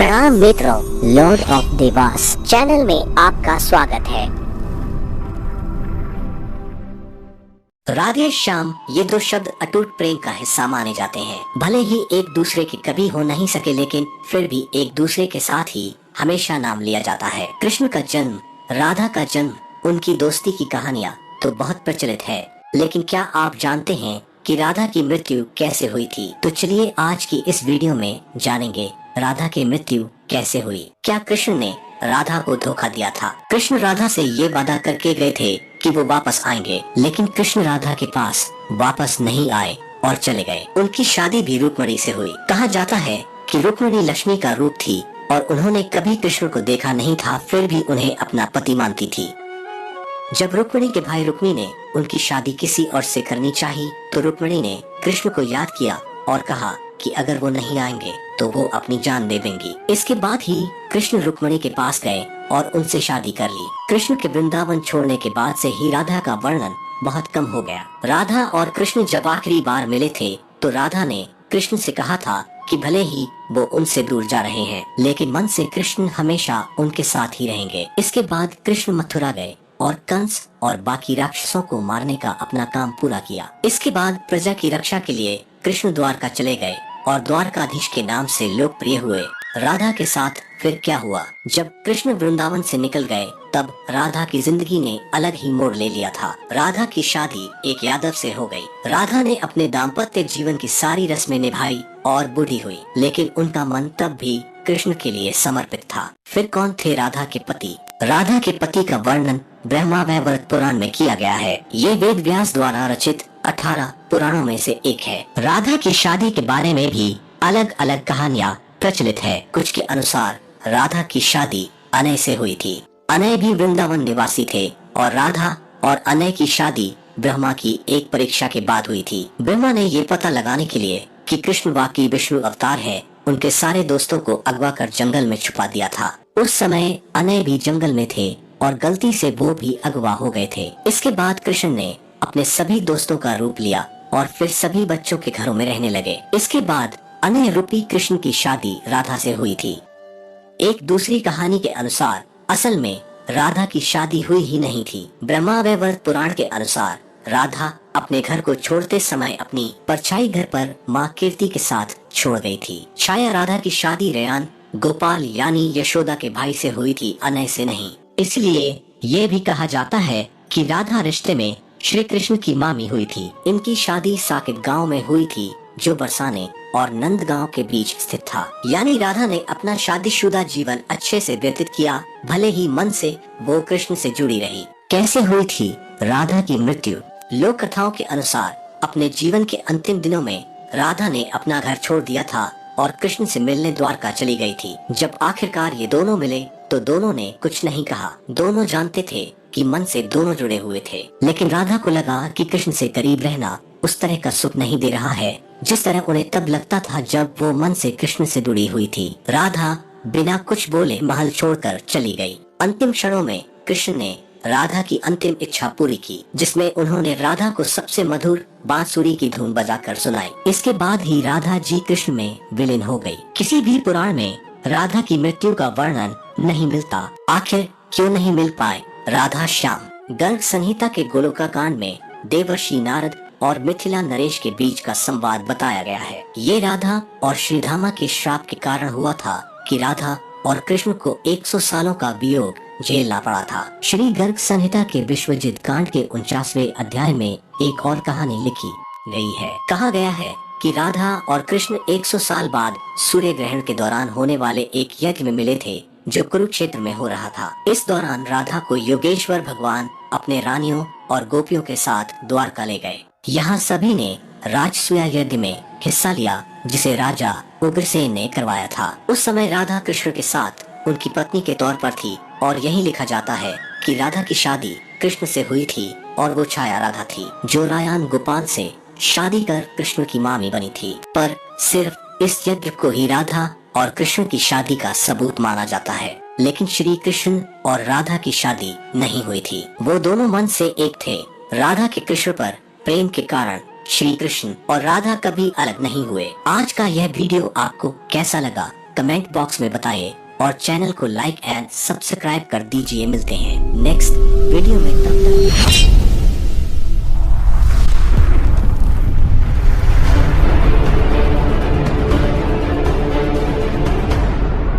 प्रणाम मित्रों, Lord of Dewas channel में आपका स्वागत है। राधे श्याम ये दो शब्द अटूट प्रेम का हिस्सा माने जाते हैं। भले ही एक दूसरे के कभी हो नहीं सके, लेकिन फिर भी एक दूसरे के साथ ही हमेशा नाम लिया जाता है। कृष्ण का जन्म, राधा का जन्म, उनकी दोस्ती की कहानियाँ तो बहुत प्रचलित है, लेकिन क्या आप जानते हैं कि राधा की मृत्यु कैसे हुई थी? तो चलिए आज की इस वीडियो में जानेंगे राधा की मृत्यु कैसे हुई। क्या कृष्ण ने राधा को धोखा दिया था? कृष्ण राधा से ये वादा करके गए थे कि वो वापस आएंगे, लेकिन कृष्ण राधा के पास वापस नहीं आए और चले गए। उनकी शादी भी रुक्मिणी से हुई। कहा जाता है कि रुक्मिणी लक्ष्मी का रूप थी और उन्होंने कभी कृष्ण को देखा नहीं था, फिर भी उन्हें अपना पति मानती थी। जब रुक्मिणी के भाई रुक्मी ने उनकी शादी किसी और से करनी चाहिए, तो रुक्मिणी ने कृष्ण को याद किया और कहा कि अगर वो नहीं आएंगे तो वो अपनी जान दे देंगी। इसके बाद ही कृष्ण रुक्मिणी के पास गए और उनसे शादी कर ली। कृष्ण के वृंदावन छोड़ने के बाद से ही राधा का वर्णन बहुत कम हो गया। राधा और कृष्ण जब आखिरी बार मिले थे तो राधा ने कृष्ण से कहा था कि भले ही वो उनसे दूर जा रहे हैं, लेकिन मन से कृष्ण हमेशा उनके साथ ही रहेंगे। इसके बाद कृष्ण मथुरा गए और कंस और बाकी राक्षसों को मारने का अपना काम पूरा किया। इसके बाद प्रजा की रक्षा के लिए कृष्ण द्वारका चले गए और द्वारकाधीश के नाम से लोकप्रिय हुए। राधा के साथ फिर क्या हुआ? जब कृष्ण वृंदावन से निकल गए तब राधा की जिंदगी ने अलग ही मोड़ ले लिया था। राधा की शादी एक यादव से हो गई। राधा ने अपने दाम्पत्य जीवन की सारी रस्में निभाई और बूढ़ी हुई, लेकिन उनका मन तब भी कृष्ण के लिए समर्पित था। फिर कौन थे राधा के पति? राधा के पति का वर्णन ब्रह्मावैवर्त पुराण में किया गया है। ये वेद व्यास द्वारा रचित 18 पुराणों में से एक है। राधा की शादी के बारे में भी अलग अलग कहानियाँ प्रचलित है। कुछ के अनुसार राधा की शादी अनय से हुई थी। अनय भी वृंदावन निवासी थे और राधा और अनय की शादी ब्रह्मा की एक परीक्षा के बाद हुई थी। ब्रह्मा ने ये पता लगाने के लिए कि कृष्ण वाकई विष्णु अवतार है, उनके सारे दोस्तों को अगवा कर जंगल में छुपा दिया था। उस समय अनय भी जंगल में थे और गलती से वो भी अगवा हो गए थे। इसके बाद कृष्ण ने अपने सभी दोस्तों का रूप लिया और फिर सभी बच्चों के घरों में रहने लगे। इसके बाद अनय रूपी कृष्ण की शादी राधा से हुई थी। एक दूसरी कहानी के अनुसार असल में राधा की शादी हुई ही नहीं थी। ब्रह्मावैवर्त पुराण के अनुसार राधा अपने घर को छोड़ते समय अपनी परछाई घर पर माँ कीर्ति के साथ छोड़ गई थी। शायद राधा की शादी रेयान गोपाल यानी यशोदा के भाई से हुई थी, अनय से नहीं। इसलिए ये भी कहा जाता है कि राधा रिश्ते में श्री कृष्ण की मामी हुई थी। इनकी शादी साकेत गांव में हुई थी, जो बरसाने और नंद गांव के बीच स्थित था। यानी राधा ने अपना शादीशुदा जीवन अच्छे से व्यतीत किया, भले ही मन से वो कृष्ण से जुड़ी रही। कैसे हुई थी राधा की मृत्यु? लोक कथाओं के अनुसार अपने जीवन के अंतिम दिनों में राधा ने अपना घर छोड़ दिया था और कृष्ण से मिलने द्वारका चली गई थी। जब आखिरकार ये दोनों मिले तो दोनों ने कुछ नहीं कहा। दोनों जानते थे कि मन से दोनों जुड़े हुए थे, लेकिन राधा को लगा कि कृष्ण से करीब रहना उस तरह का सुख नहीं दे रहा है जिस तरह उन्हें तब लगता था जब वो मन से कृष्ण से जुड़ी हुई थी। राधा बिना कुछ बोले महल छोड़कर चली गई। अंतिम क्षणों में कृष्ण ने राधा की अंतिम इच्छा पूरी की, जिसमें उन्होंने राधा को सबसे मधुर बांसुरी की धुन बजाकर सुनाई। इसके बाद ही राधा जी कृष्ण में विलीन हो गई। किसी भी पुराण में राधा की मृत्यु का वर्णन नहीं मिलता। आखिर क्यों नहीं मिल पाए राधा श्याम? गर्ग संहिता के गोलोका कांड में देवर्षि नारद और मिथिला नरेश के बीच का संवाद बताया गया है। ये राधा और श्रीधामा के श्राप के कारण हुआ था कि राधा और कृष्ण को 100 सालों का वियोग झेलना पड़ा था। श्री गर्ग संहिता के विश्वजित कांड के 49वें अध्याय में एक और कहानी लिखी गई है। कहा गया है कि राधा और कृष्ण 100 साल बाद सूर्य ग्रहण के दौरान होने वाले एक यज्ञ में मिले थे, जो कुरुक्षेत्र में हो रहा था। इस दौरान राधा को योगेश्वर भगवान अपने रानियों और गोपियों के साथ द्वारका ले गए। यहाँ सभी ने राजसूया यज्ञ में हिस्सा लिया, जिसे राजा उग्रसेन ने करवाया था। उस समय राधा कृष्ण के साथ उनकी पत्नी के तौर पर थी और यही लिखा जाता है कि राधा की शादी कृष्ण से हुई थी और वो छाया राधा थी, जो रायान गोपाल से शादी कर कृष्ण की मामी बनी थी। पर सिर्फ इस यज्ञ को ही राधा और कृष्ण की शादी का सबूत माना जाता है, लेकिन श्री कृष्ण और राधा की शादी नहीं हुई थी। वो दोनों मन से एक थे। राधा के कृष्ण पर प्रेम के कारण श्री कृष्ण और राधा कभी अलग नहीं हुए। आज का यह वीडियो आपको कैसा लगा कमेंट बॉक्स में बताएं और चैनल को लाइक एंड सब्सक्राइब कर दीजिए। मिलते हैं नेक्स्ट वीडियो में, तब तक